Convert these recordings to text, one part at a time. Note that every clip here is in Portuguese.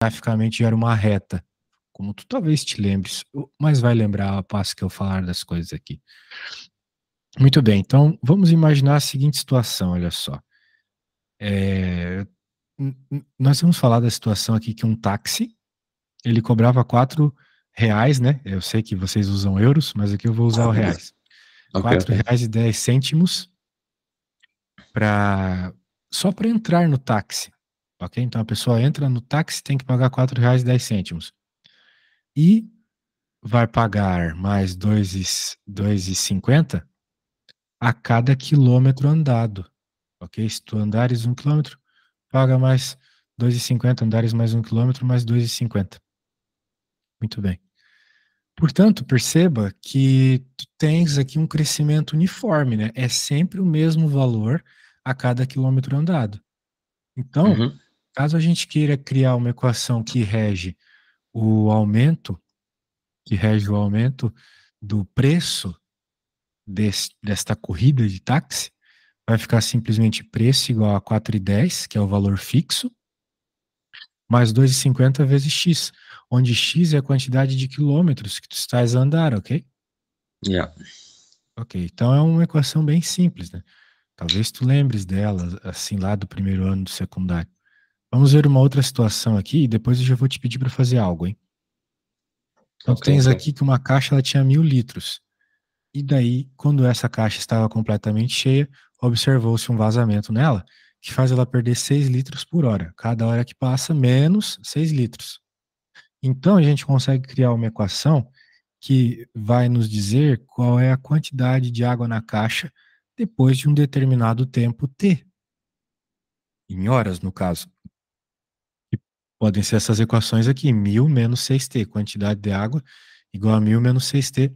graficamente gera uma reta, como tu talvez te lembres, mas vai lembrar ao passo que eu falar das coisas aqui. Muito bem, então vamos imaginar a seguinte situação, olha só. Nós vamos falar da situação aqui que um táxi, ele cobrava R$ 4, né? Eu sei que vocês usam euros, mas aqui eu vou usar o reais. Ok, ok. R$ 4,10 só para entrar no táxi, ok? Então a pessoa entra no táxi, tem que pagar R$ 4,10 e vai pagar mais dois e 50 a cada quilômetro andado, ok? Se tu andares 1 quilômetro, paga mais 2,50, andares mais 1 quilômetro, mais 2,50. Muito bem. Portanto, perceba que tu tens aqui um crescimento uniforme, né? É sempre o mesmo valor a cada quilômetro andado. Então, Uhum. caso a gente queira criar uma equação o aumento, que rege o aumento do preço desta corrida de táxi, vai ficar simplesmente preço igual a 4,10, que é o valor fixo, mais 2,50 vezes x, onde x é a quantidade de quilômetros que tu estás a andar, ok? Yeah. Ok, então é uma equação bem simples, né? Talvez tu lembres dela, assim, lá do primeiro ano do secundário. Vamos ver uma outra situação aqui e depois eu já vou te pedir para fazer algo, hein? Então, tu Ok, tens ok. aqui que uma caixa ela tinha 1.000 litros. E daí, quando essa caixa estava completamente cheia, observou-se um vazamento nela que faz ela perder 6 litros por hora. Cada hora que passa, menos 6 litros. Então, a gente consegue criar uma equação que vai nos dizer qual é a quantidade de água na caixa depois de um determinado tempo t, em horas, no caso. E podem ser essas equações aqui, 1.000 menos 6t, quantidade de água igual a 1.000 menos 6t,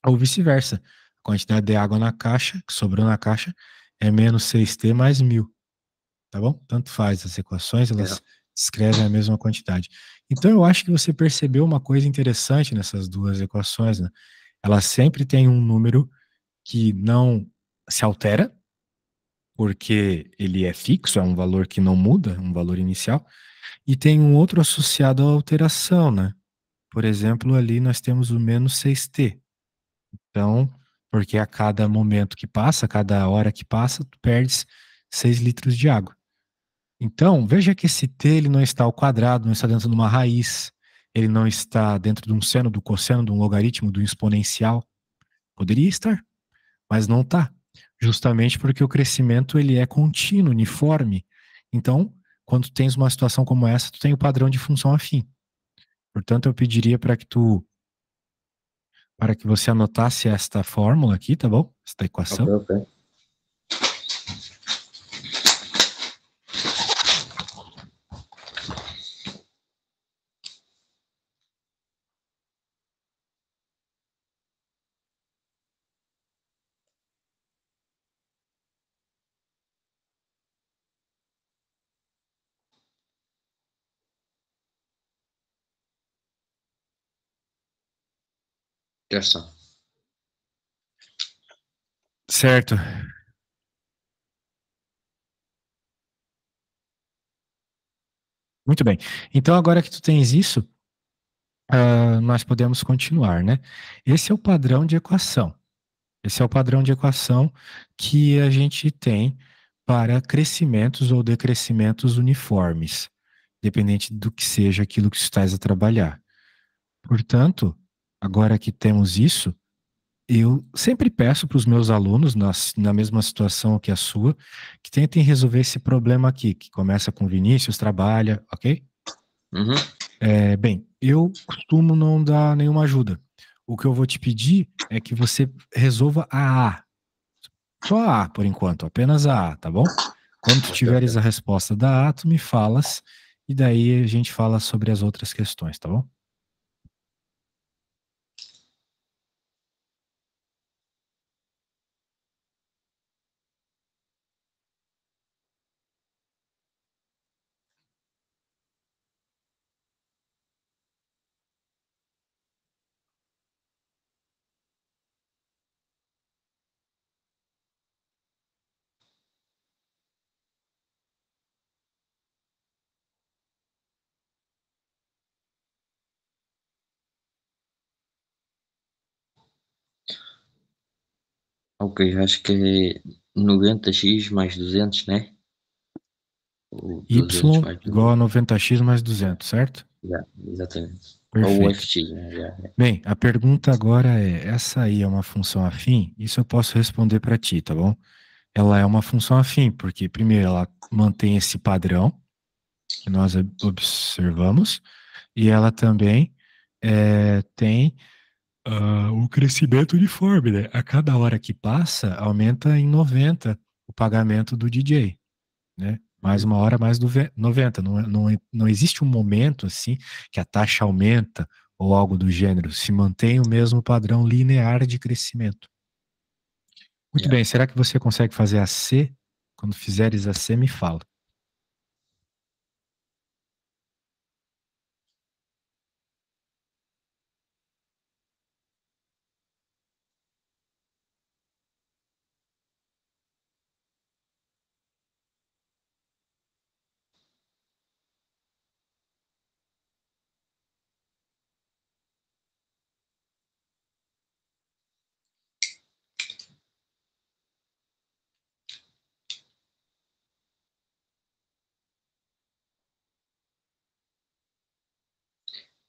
ou vice-versa. A quantidade de água na caixa, que sobrou na caixa, é menos 6t mais 1.000, tá bom? Tanto faz, as equações, Yeah. elas descrevem a mesma quantidade. Então, eu acho que você percebeu uma coisa interessante nessas duas equações, né? Ela sempre tem um número que não se altera, porque ele é fixo, é um valor que não muda, um valor inicial, e tem um outro associado à alteração, né? Por exemplo, ali nós temos o menos 6t. Então, porque a cada momento que passa, a cada hora que passa, tu perdes 6 litros de água. Então, veja que esse t ele não está ao quadrado, não está dentro de uma raiz, ele não está dentro de um seno, do cosseno, de um logaritmo, do exponencial. Poderia estar, mas não está. Justamente porque o crescimento ele é contínuo, uniforme. Então, quando tu tens uma situação como essa, tu tem o padrão de função afim. Portanto, eu pediria para que você anotasse esta fórmula aqui, tá bom? Esta Ok, equação. ok. Já está. Certo. Muito bem. Então, agora que tu tens isso, nós podemos continuar, né? Esse é o padrão de equação. Esse é o padrão de equação que a gente tem para crescimentos ou decrescimentos uniformes, dependente do que seja aquilo que estás a trabalhar. Portanto, agora que temos isso, eu sempre peço para os meus alunos, na mesma situação que a sua, que tentem resolver esse problema aqui, que começa com Vinícius, trabalha, ok? Uhum. Bem, eu costumo não dar nenhuma ajuda. O que eu vou te pedir é que você resolva a A. Só a A, por enquanto, apenas a A, tá bom? Quando tu Ok, ok. tiveres a resposta da A, tu me falas, e daí a gente fala sobre as outras questões, tá bom? Ok, acho que é 90x mais 200, né? Ou Y 200 mais igual 200. a 90x mais Yeah, 200, certo? yeah, exatamente. Ou o Perfeito. FX, né? Yeah, yeah. Bem, a pergunta agora é: essa aí é uma função afim? Isso eu posso responder para ti, tá bom? Ela é uma função afim, porque, primeiro, ela mantém esse padrão que nós observamos, e ela também tem o crescimento uniforme, né? A cada hora que passa, aumenta em 90 o pagamento do DJ, né? Mais Uhum. uma hora, mais 90. Não existe um momento assim que a taxa aumenta ou algo do gênero. Se mantém o mesmo padrão linear de crescimento. Muito Yeah. bem, será que você consegue fazer a C? Quando fizeres a C, me fala.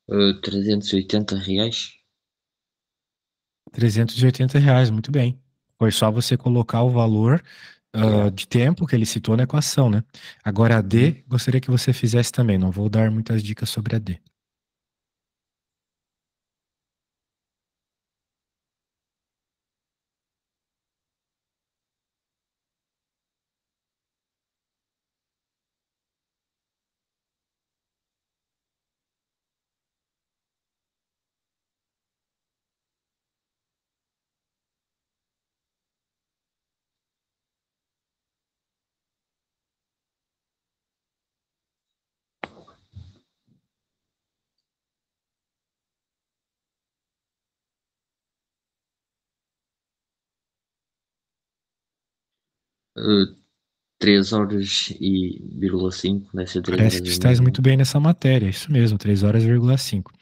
R$ 380. R$ 380, muito bem. Foi só você colocar o valor Yeah. de tempo que ele citou na equação, né? Agora a Uhum. D, gostaria que você fizesse também. Não vou dar muitas dicas sobre a D. Uh, 3 horas e vírgula 5, deve ser 3 Parece horas que e estás meia. muito bem nessa matéria. Isso mesmo, 3 horas,5.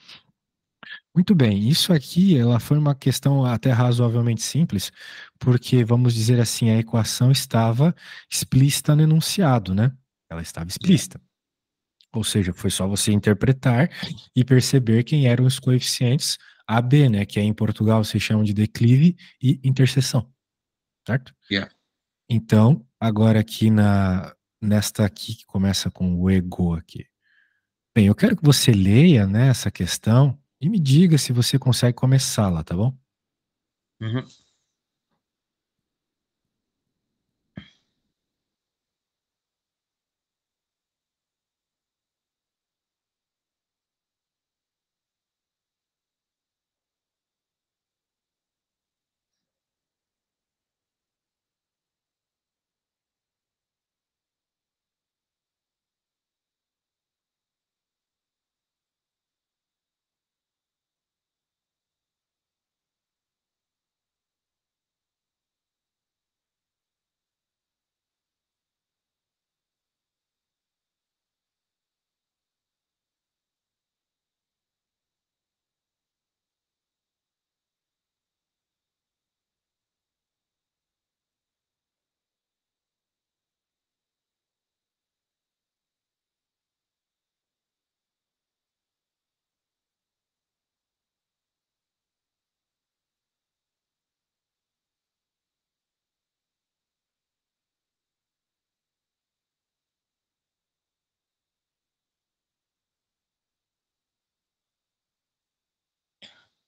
Muito bem, isso aqui ela foi uma questão até razoavelmente simples, porque, vamos dizer assim, a equação estava explícita no enunciado, né? Ela estava Yeah. explícita. Ou seja, foi só você interpretar e perceber quem eram os coeficientes A, B, né? Que aí em Portugal se chamam de declive e interseção, certo? Yeah. Então, agora aqui nesta aqui que começa com o ego aqui. Bem, eu quero que você leia, né, essa questão e me diga se você consegue começá-la, tá bom? Uhum.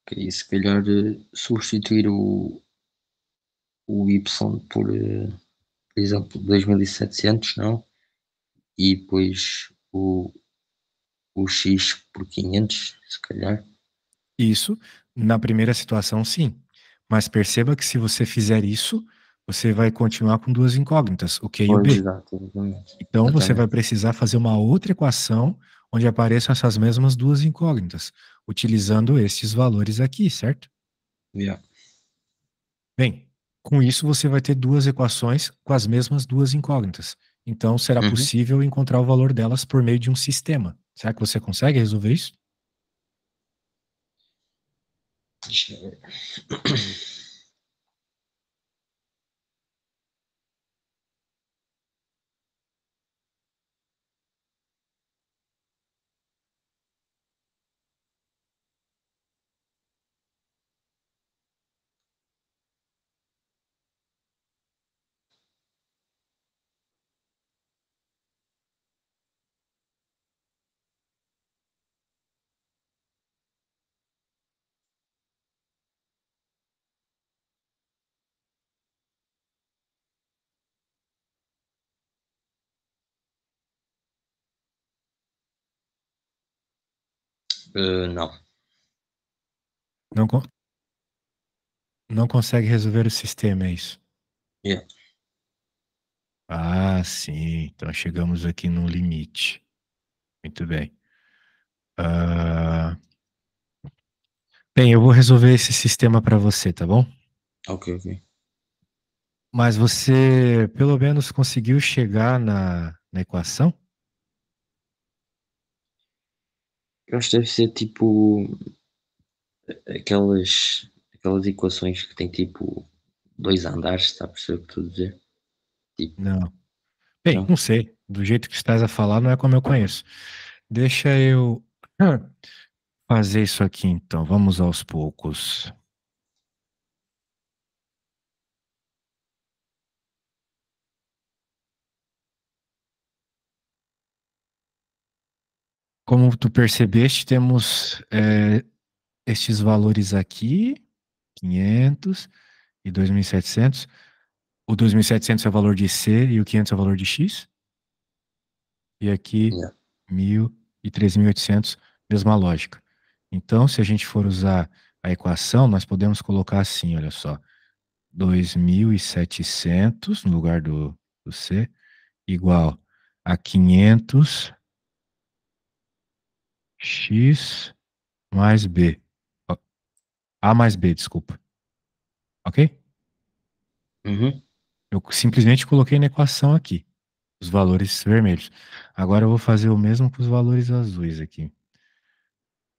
Ok, se calhar substituir o Y por exemplo, 2700, não? E depois o X por 500, se calhar. Isso, na primeira situação, sim. Mas perceba que se você fizer isso, você vai continuar com duas incógnitas, o Q e o Pois, B. exato, exatamente. Então você vai Exatamente. precisar fazer uma outra equação onde apareçam essas mesmas duas incógnitas, utilizando esses valores aqui, certo? Yeah. Bem, com isso você vai ter duas equações com as mesmas duas incógnitas. Então será Uhum. possível encontrar o valor delas por meio de um sistema. Será que você consegue resolver isso? Deixa eu ver. Não. Não, não consegue resolver o sistema, é isso? Yeah. Ah, sim. Então chegamos aqui no limite. Muito bem. Ah, bem, eu vou resolver esse sistema para você, tá bom? Ok, ok. Mas você pelo menos conseguiu chegar na equação? Eu acho que deve ser tipo aquelas equações que tem tipo dois andares, está a perceber o que estou a dizer? Tipo, Não. Bem, não? não sei. Do jeito que estás a falar, não é como eu conheço. Deixa eu fazer isso aqui então. Vamos aos poucos. Como tu percebeste, temos estes valores aqui, 500 e 2.700. O 2.700 é o valor de C e o 500 é o valor de X. E aqui, Yeah. 1.000 e 3.800, mesma lógica. Então, se a gente for usar a equação, nós podemos colocar assim, olha só. 2.700 no lugar do C, igual a 500 x mais B. A mais B, desculpa. Ok? Uhum. Eu simplesmente coloquei na equação aqui, os valores vermelhos. Agora eu vou fazer o mesmo com os valores azuis aqui.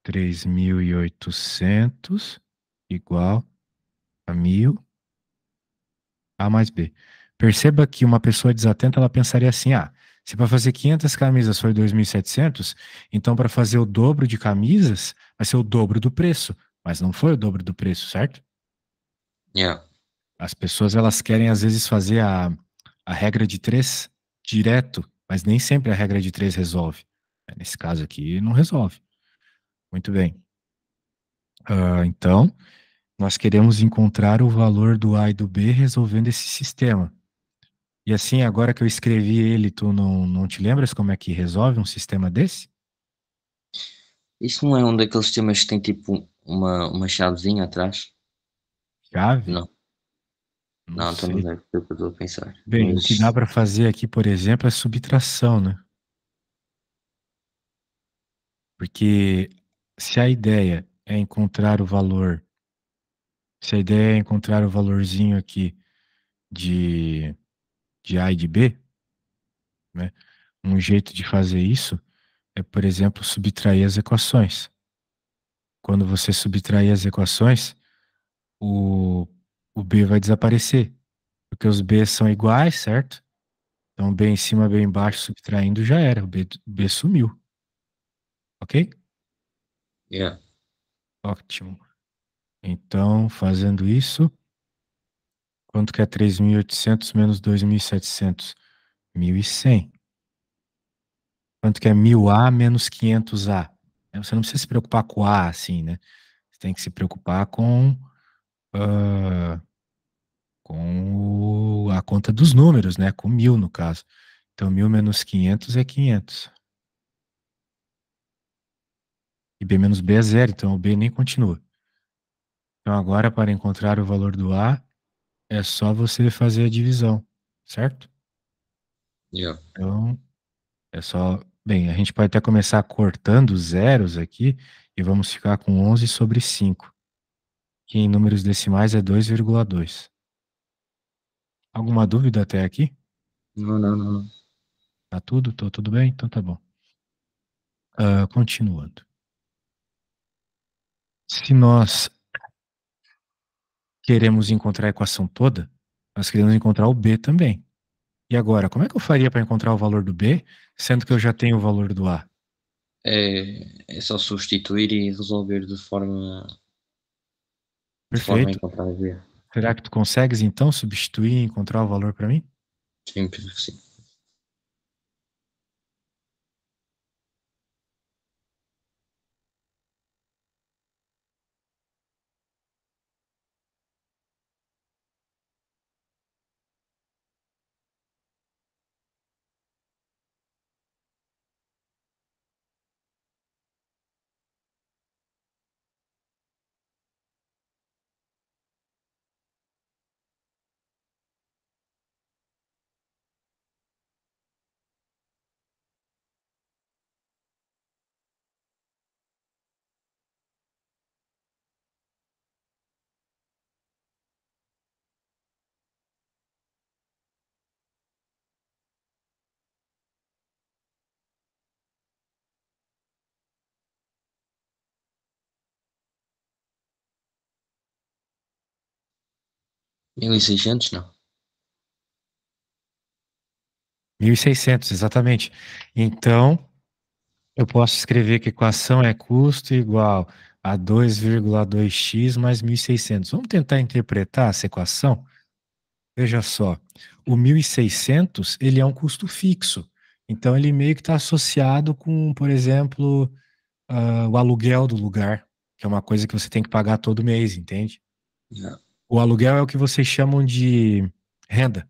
3.800 igual a 1.000 A mais B. Perceba que uma pessoa desatenta, ela pensaria assim, se para fazer 500 camisas foi 2.700, então para fazer o dobro de camisas vai ser o dobro do preço. Mas não foi o dobro do preço, certo? Yeah. As pessoas, elas querem às vezes fazer a regra de três direto, mas nem sempre a regra de três resolve. Nesse caso aqui, não resolve. Muito bem. Então, nós queremos encontrar o valor do A e do B resolvendo esse sistema. E assim, agora que eu escrevi ele, tu não te lembras como é que resolve um sistema desse? Isso não é um daqueles temas que tem tipo uma chavezinha atrás? Chave? Não, Não não, então não sei. deve ser o que eu estou a pensar. Bem, o que dá Mas para fazer aqui, por exemplo, é subtração, né? Porque se a ideia é encontrar o valor, se a ideia é encontrar o valorzinho aqui de, de A e de B, né? Um jeito de fazer isso é, por exemplo, subtrair as equações. Quando você subtrair as equações, o, o B vai desaparecer, porque os B são iguais, certo? Então, B em cima, B embaixo, subtraindo, já era. O B sumiu. Ok? yeah, Ótimo. Então, fazendo isso, quanto que é 3.800 menos 2.700? 1.100. Quanto que é 1.000A menos 500A? Você não precisa se preocupar com A, assim, né? Você tem que se preocupar ah, com a conta dos números, né? Com 1.000, no caso. Então, 1.000 menos 500 é 500. E B menos B é zero, então o B nem continua. Então, agora, para encontrar o valor do A, é só você fazer a divisão, certo? yeah. Então, é só. Bem, a gente pode até começar cortando os zeros aqui e vamos ficar com 11/5, que em números decimais é 2,2. Alguma dúvida até aqui? Não, não, não, não. Tá tudo? Tô tudo bem? Então tá bom. Continuando. Se nós queremos encontrar a equação toda, nós queremos encontrar o B também. E agora, como é que eu faria para encontrar o valor do B, sendo que eu já tenho o valor do A? É só substituir e resolver de forma a Perfeito. encontrar o B. Será que tu consegues então substituir e encontrar o valor para mim? Sim, penso que sim. 1600 não. 1.600, exatamente. Então, eu posso escrever que a equação é custo igual a 2,2x mais 1.600. Vamos tentar interpretar essa equação? Veja só, o 1.600 ele é um custo fixo. Então, ele meio que está associado com, por exemplo, o aluguel do lugar, que é uma coisa que você tem que pagar todo mês, entende? Yeah. O aluguel é o que vocês chamam de renda,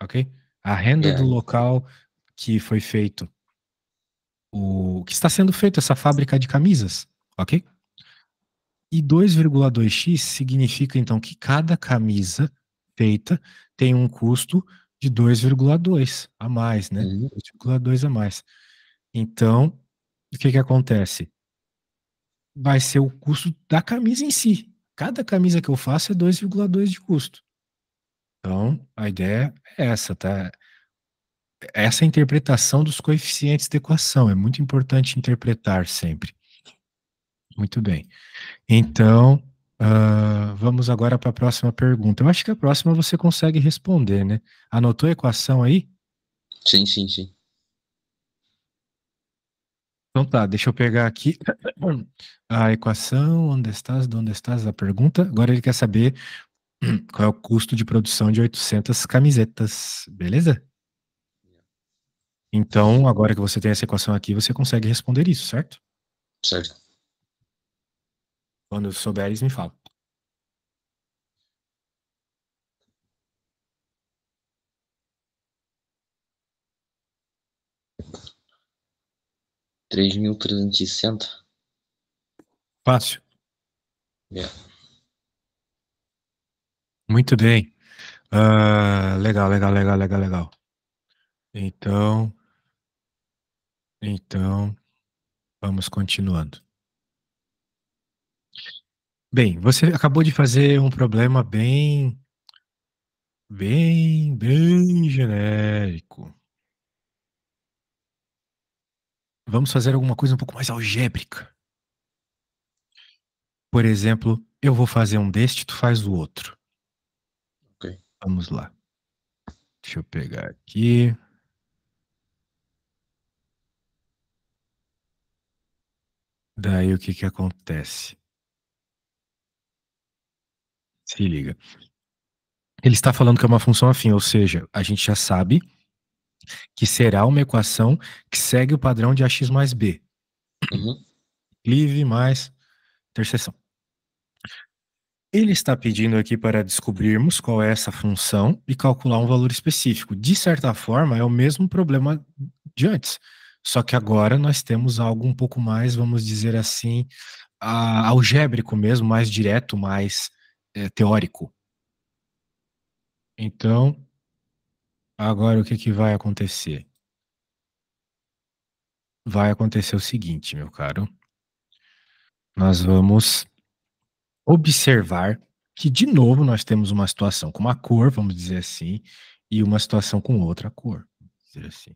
ok? A renda Yeah. do local que foi feito, o que está sendo feito essa fábrica de camisas, ok? E 2,2x significa então que cada camisa feita tem um custo de 2,2 a mais, né? Uhum. 2,2 a mais. Então, o que que acontece? Vai ser o custo da camisa em si. Cada camisa que eu faço é 2,2 de custo. Então, a ideia é essa, tá? Essa é a interpretação dos coeficientes da equação. É muito importante interpretar sempre. Muito bem. Então, vamos agora para a próxima pergunta. Eu acho que a próxima você consegue responder, né? Anotou a equação aí? Sim, sim, sim. Então tá, deixa eu pegar aqui a equação, onde estás, a pergunta. Agora ele quer saber qual é o custo de produção de 800 camisetas, beleza? Então, agora que você tem essa equação aqui, você consegue responder isso, certo? Certo. Quando souberes, me fala. 3360. Fácil. Yeah. Muito bem. Legal, legal, legal, legal, legal. Então, então, vamos continuando. Bem, você acabou de fazer um problema bem genérico. Vamos fazer alguma coisa um pouco mais algébrica. Por exemplo, eu vou fazer um deste, tu faz o outro. Ok. Vamos lá. Deixa eu pegar aqui. Daí o que que acontece? Se liga. Ele está falando que é uma função afim, ou seja, a gente já sabe que será uma equação que segue o padrão de ax mais b. Uhum. Clive mais interseção. Ele está pedindo aqui para descobrirmos qual é essa função e calcular um valor específico. De certa forma, é o mesmo problema de antes. Só que agora nós temos algo um pouco mais, vamos dizer assim, algébrico mesmo, mais direto, mais teórico. Então, agora o que que vai acontecer? Vai acontecer o seguinte, meu caro. Nós vamos observar que, de novo, nós temos uma situação com uma cor, vamos dizer assim, e uma situação com outra cor, vamos dizer assim.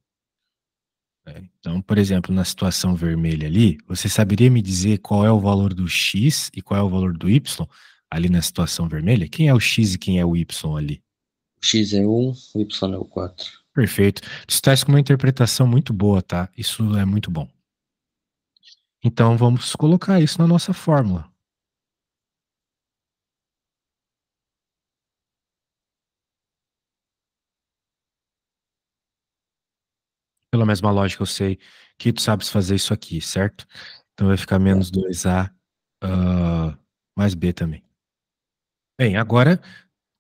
Né? Então, por exemplo, na situação vermelha ali, você saberia me dizer qual é o valor do x e qual é o valor do y ali na situação vermelha? Quem é o x e quem é o y ali? O X é 1, o Y é o 4. Perfeito. Isso traz com uma interpretação muito boa, tá? Isso é muito bom. Então, vamos colocar isso na nossa fórmula. Pela mesma lógica, eu sei que tu sabes fazer isso aqui, certo? Então vai ficar Yeah. menos 2a mais b também. Bem, agora,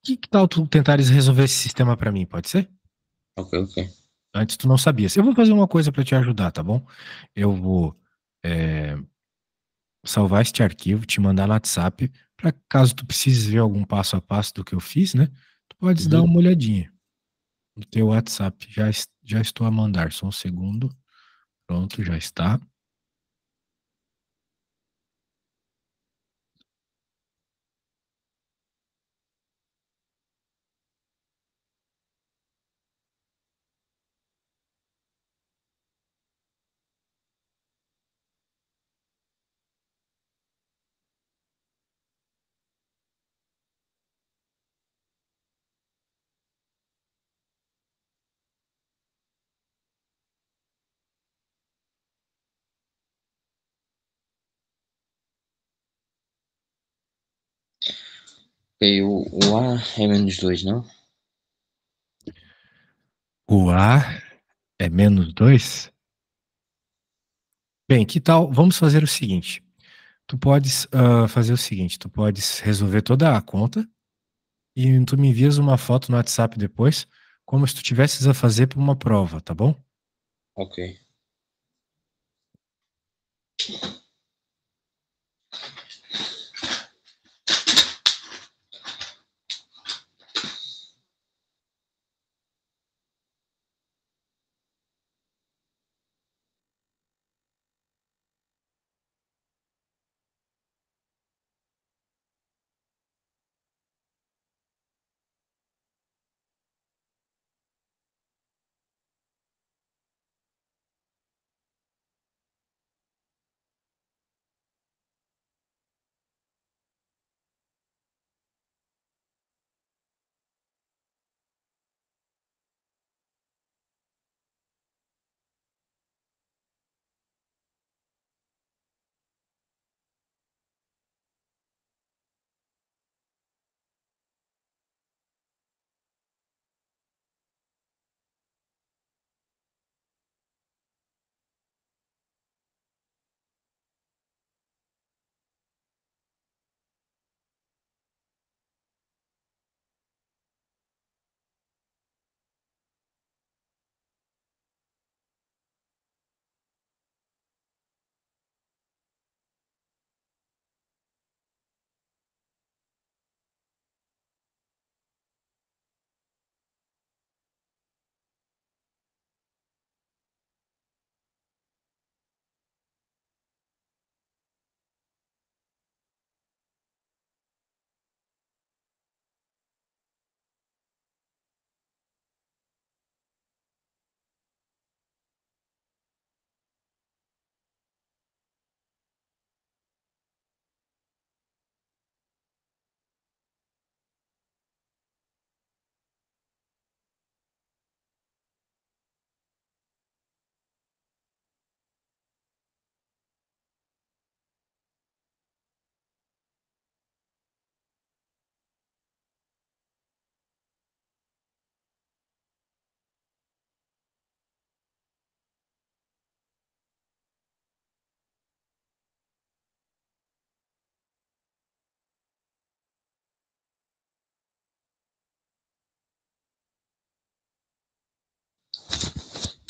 que tal tu tentares resolver esse sistema para mim, pode ser? Ok, ok. Antes tu não sabias. Eu vou fazer uma coisa para te ajudar, tá bom? Eu vou é, salvar este arquivo, te mandar no WhatsApp, para caso tu precises ver algum passo a passo do que eu fiz, né? Tu podes dar Uhum. uma olhadinha no teu WhatsApp. Já estou a mandar, só um segundo. Pronto, já está. O A é menos 2, não? O A é menos 2? Bem, que tal? Vamos fazer o seguinte. Tu podes fazer o seguinte, tu podes resolver toda a conta e tu me envias uma foto no WhatsApp depois, como se tu tivesses a fazer para uma prova, tá bom? Ok.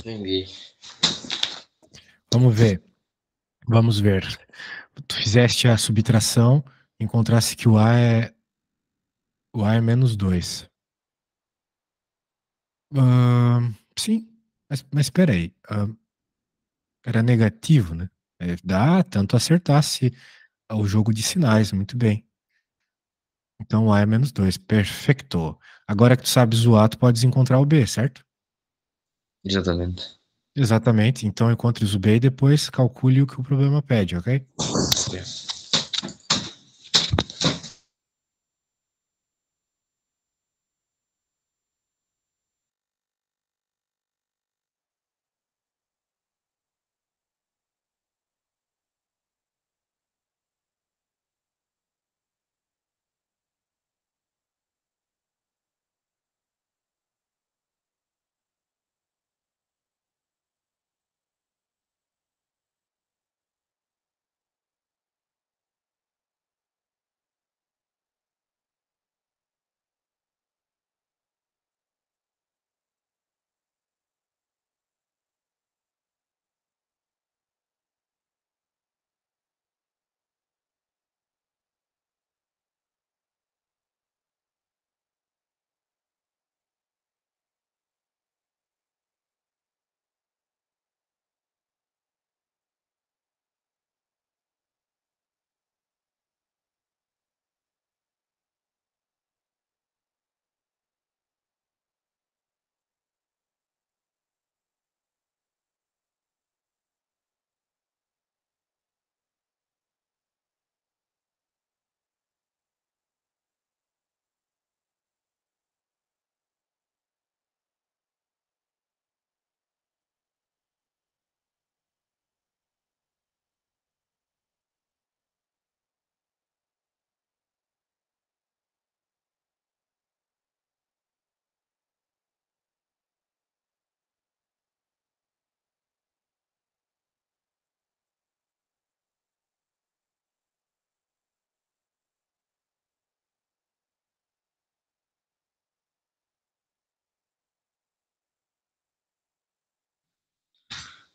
Enviei. Vamos ver. Vamos ver. Tu fizeste a subtração, encontrasse que o A é menos 2. Sim, mas espera aí. Era negativo, né? Dá tanto acertasse o jogo de sinais, muito bem. Então o A é menos 2, perfeito. Agora que tu sabes o A, tu podes encontrar o B, certo? Exatamente. Exatamente. Então encontres o B e depois calcule o que o problema pede, ok? Ok.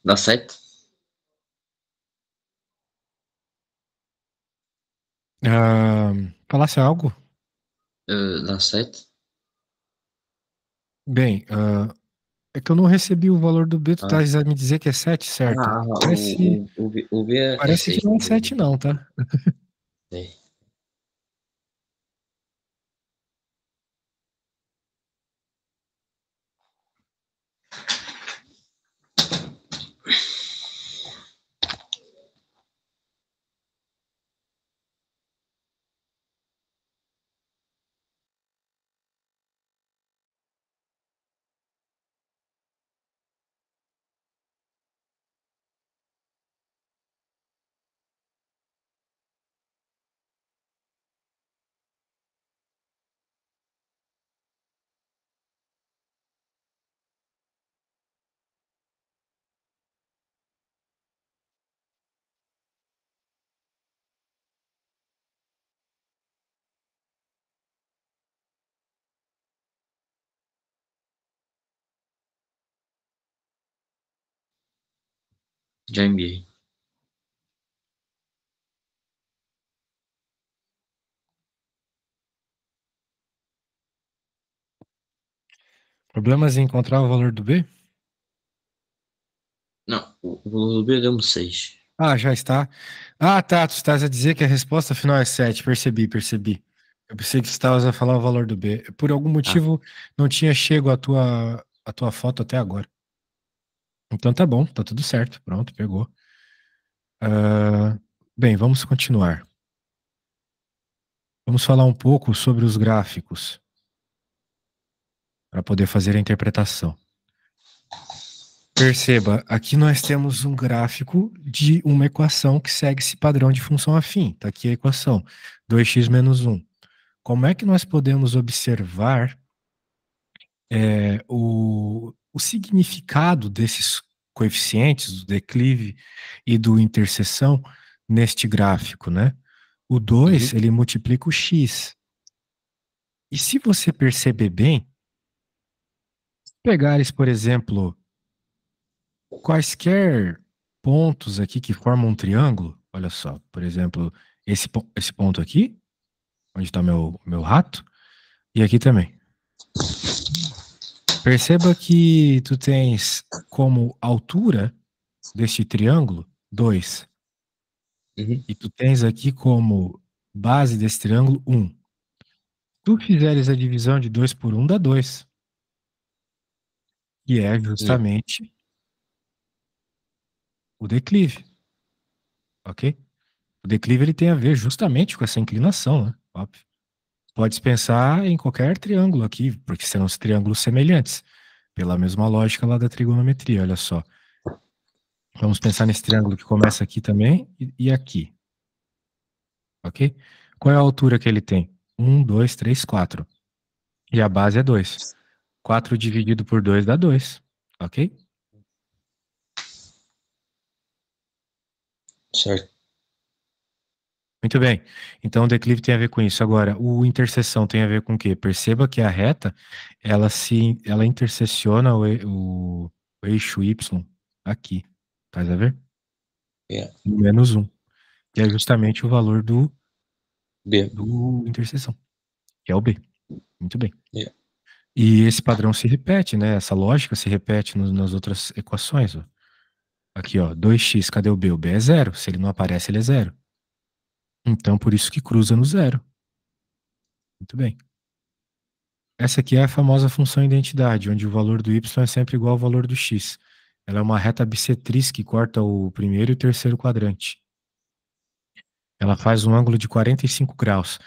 Dá 7? Falasse algo? Dá 7? Bem, é que eu não recebi o valor do B, tu Ah, tá a me dizer que é 7, certo? Parece, o B é parece que 6. não é 7 não, tá? É. Já enviei. Problemas em encontrar o valor do B? Não, o valor do B deu-me 6. Ah, já está. Ah, tá, tu estás a dizer que a resposta final é 7. Percebi, percebi. Eu pensei que tu estavas a falar o valor do B. Por algum Ah, motivo, não tinha chego a tua foto até agora. Então tá bom, tá tudo certo. Pronto, pegou. Ah, bem, vamos continuar. Vamos falar um pouco sobre os gráficos para poder fazer a interpretação. Perceba, aqui nós temos um gráfico de uma equação que segue esse padrão de função afim. Está aqui a equação, 2x menos 1. Como é que nós podemos observar o significado desses coeficientes, do declive e do interseção, neste gráfico, né? O 2, uhum. ele multiplica o x. E se você perceber bem, pegares, por exemplo, quaisquer pontos aqui que formam um triângulo, olha só, por exemplo, esse ponto aqui, onde está meu rato, e aqui também. Perceba que tu tens como altura deste triângulo 2, Uhum. e tu tens aqui como base desse triângulo 1. Tu fizeres a divisão de 2 por 1 dá 2, que é Yeah. justamente o declive, ok? O declive ele tem a ver justamente com essa inclinação, né? Óbvio. Pode pensar em qualquer triângulo aqui, porque serão os triângulos semelhantes, pela mesma lógica lá da trigonometria, olha só. Vamos pensar nesse triângulo que começa aqui também e aqui, ok? Qual é a altura que ele tem? 1, 2, 3, 4. E a base é 2. 4 dividido por 2 dá 2, ok? Certo. Muito bem. Então o declive tem a ver com isso. Agora, o interseção tem a ver com o quê? Perceba que a reta, ela intersecciona o eixo Y aqui. Tá a ver? Yeah. Menos 1, que é justamente o valor B. do interseção, que é o B. Muito bem. Yeah. E esse padrão se repete, né? Essa lógica se repete nas outras equações, ó. Aqui, ó, 2x, cadê o B? O B é zero. Se ele não aparece, ele é zero. Então, por isso que cruza no zero. Muito bem. Essa aqui é a famosa função identidade, onde o valor do y é sempre igual ao valor do x. Ela é uma reta bissetriz que corta o primeiro e o terceiro quadrante. Ela faz um ângulo de 45 graus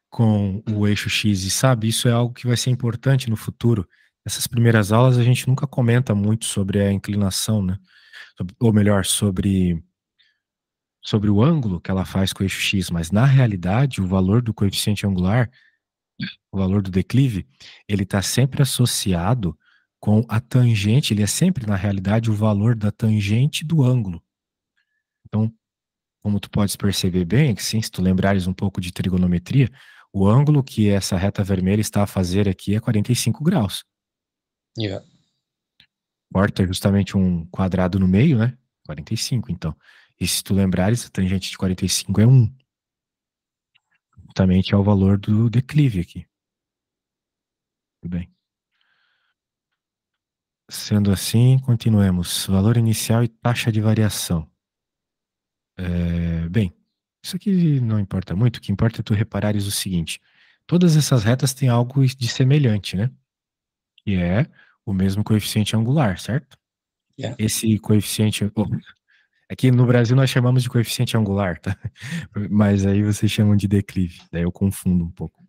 com o eixo x, e sabe, isso é algo que vai ser importante no futuro. Essas primeiras aulas a gente nunca comenta muito sobre a inclinação, né? Ou melhor, sobre o ângulo que ela faz com o eixo x, mas na realidade o valor do coeficiente angular, o valor do declive, ele está sempre associado com a tangente, ele é sempre, na realidade, o valor da tangente do ângulo. Então, como tu podes perceber bem, que sim, se tu lembrares um pouco de trigonometria, o ângulo que essa reta vermelha está a fazer aqui é 45 graus. Yeah. Corta justamente um quadrado no meio, né? 45, então. E se tu lembrares, a tangente de 45 é 1. Justamente é o valor do declive aqui. Tudo bem. Sendo assim, continuemos. Valor inicial e taxa de variação. Bem, isso aqui não importa muito. O que importa é tu reparares o seguinte. Todas essas retas têm algo de semelhante, né? Que é o mesmo coeficiente angular, certo? Yeah. Esse coeficiente... Aqui no Brasil nós chamamos de coeficiente angular, tá? Mas aí vocês chamam de declive. Daí eu confundo um pouco.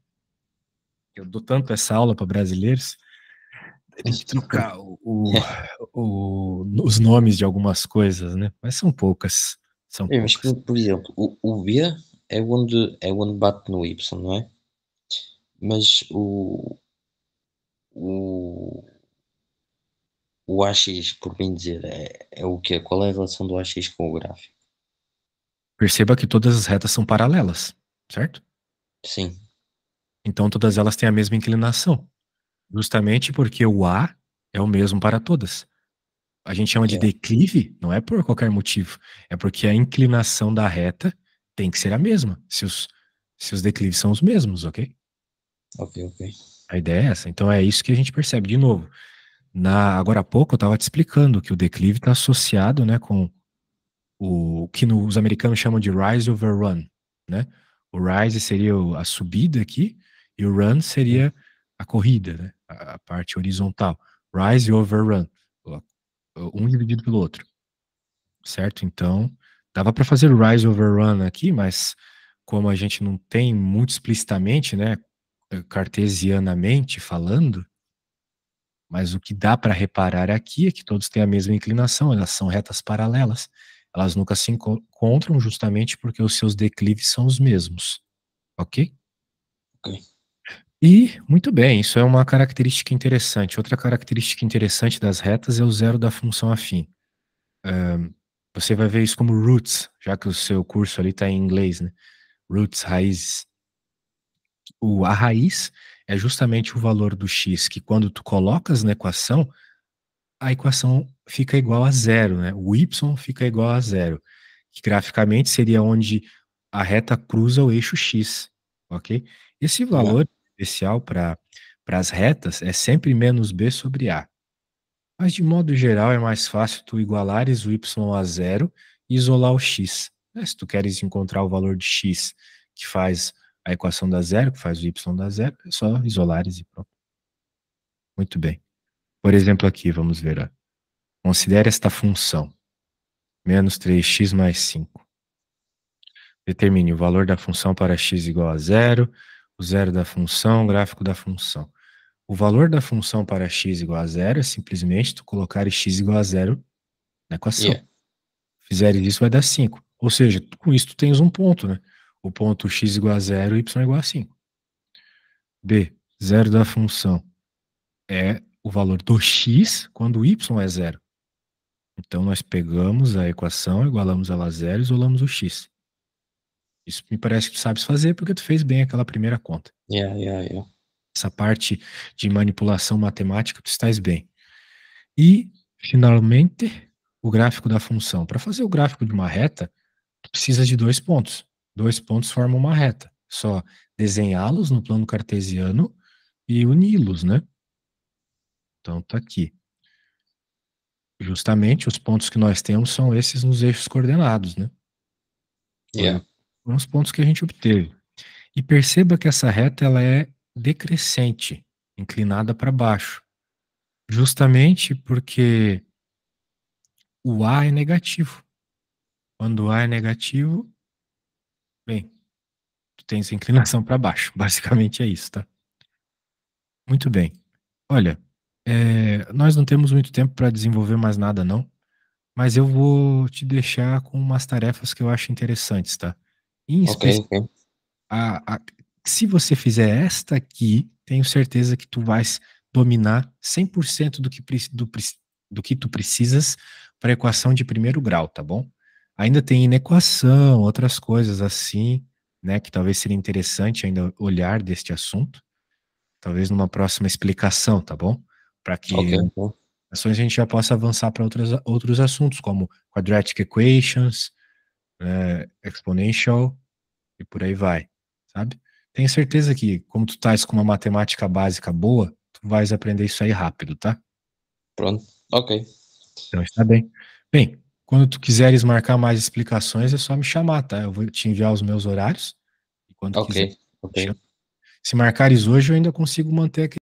Eu dou tanto essa aula para brasileiros, tem que trocar Yeah. os nomes de algumas coisas, né? Mas são poucas. São Mas, poucas. por exemplo, o V é onde bate no Y, não é? Mas o, o AX, por bem dizer, é o quê? Qual é a relação do AX com o gráfico? Perceba que todas as retas são paralelas, certo? Sim, Então todas elas têm a mesma inclinação. Justamente porque o A é o mesmo para todas. A gente chama de yeah. declive, não é por qualquer motivo. É porque a inclinação da reta tem que ser a mesma. Se os declives são os mesmos, ok? Ok, ok. A ideia é essa. Então é isso que a gente percebe. De novo, agora há pouco eu estava te explicando que o declive está associado, né, com o que os americanos chamam de rise over run, né? O rise seria a subida aqui e o run Hum. seria a corrida, né? A parte horizontal. Rise over run. Um dividido pelo outro, certo? Então, dava para fazer rise over run aqui, mas como a gente não tem muito explicitamente, né, cartesianamente falando, mas o que dá para reparar aqui é que todos têm a mesma inclinação, elas são retas paralelas. Elas nunca se encontram justamente porque os seus declives são os mesmos, ok? Ok. E, muito bem, isso é uma característica interessante. Outra característica interessante das retas é o zero da função afim. Você vai ver isso como roots, já que o seu curso ali está em inglês, né? Roots, raízes. A raiz é justamente o valor do x, que quando tu colocas na equação, a equação fica igual a zero, né? O y fica igual a zero, que graficamente seria onde a reta cruza o eixo x, ok? Esse Yeah. valor especial para as retas é sempre menos b sobre a. Mas de modo geral é mais fácil tu igualares o y a zero e isolar o x, né? Se tu queres encontrar o valor de x que faz a equação da zero, que faz o y da zero, é só isolares e pronto. Muito bem. Por exemplo aqui, vamos ver, ó. Considere esta função, menos 3x mais 5. Determine o valor da função para x igual a zero, o zero da função, o gráfico da função. O valor da função para x igual a zero é simplesmente tu colocar x igual a zero na Yeah. equação. Fizeres isso vai dar 5. Ou seja, com isso tu tens um ponto, né? O ponto x igual a zero e y igual a 5. B, zero da função é o valor do x quando o y é zero. Então, nós pegamos a equação, igualamos ela a zero e isolamos o x. Isso me parece que tu sabes fazer porque tu fez bem aquela primeira conta. Yeah, yeah, yeah. Essa parte de manipulação matemática tu estás bem. E, finalmente, o gráfico da função. Para fazer o gráfico de uma reta, tu precisa de 2 pontos. 2 pontos formam uma reta. Só desenhá-los no plano cartesiano e uni-los, né? Então, tá aqui. Justamente os pontos que nós temos são esses nos eixos coordenados, né? Yeah. Foram os pontos que a gente obteve. E perceba que essa reta ela é decrescente, inclinada para baixo, justamente porque o A é negativo. Quando o A é negativo, bem, tu tens a inclinação para baixo. Basicamente é isso, tá? Muito bem. Olha, nós não temos muito tempo para desenvolver mais nada, não. Mas eu vou te deixar com umas tarefas que eu acho interessantes, tá? Em Ok, especial, ok. se você fizer esta aqui, tenho certeza que tu vais dominar 100% do que tu precisas para equação de primeiro grau, tá bom? Ainda tem inequação, outras coisas assim, né, que talvez seria interessante ainda olhar deste assunto, talvez numa próxima explicação, tá bom? Para Ok, que ok. a gente já possa avançar para outros assuntos, como quadratic equations, exponential, e por aí vai, sabe? Tenho certeza que, como tu estás com uma matemática básica boa, tu vais aprender isso aí rápido, tá? Pronto, ok, Então está bem. Bem, quando tu quiseres marcar mais explicações, é só me chamar, tá? Eu vou te enviar os meus horários, e quando ok, quiser, ok. chama. Se marcares hoje, eu ainda consigo manter aqui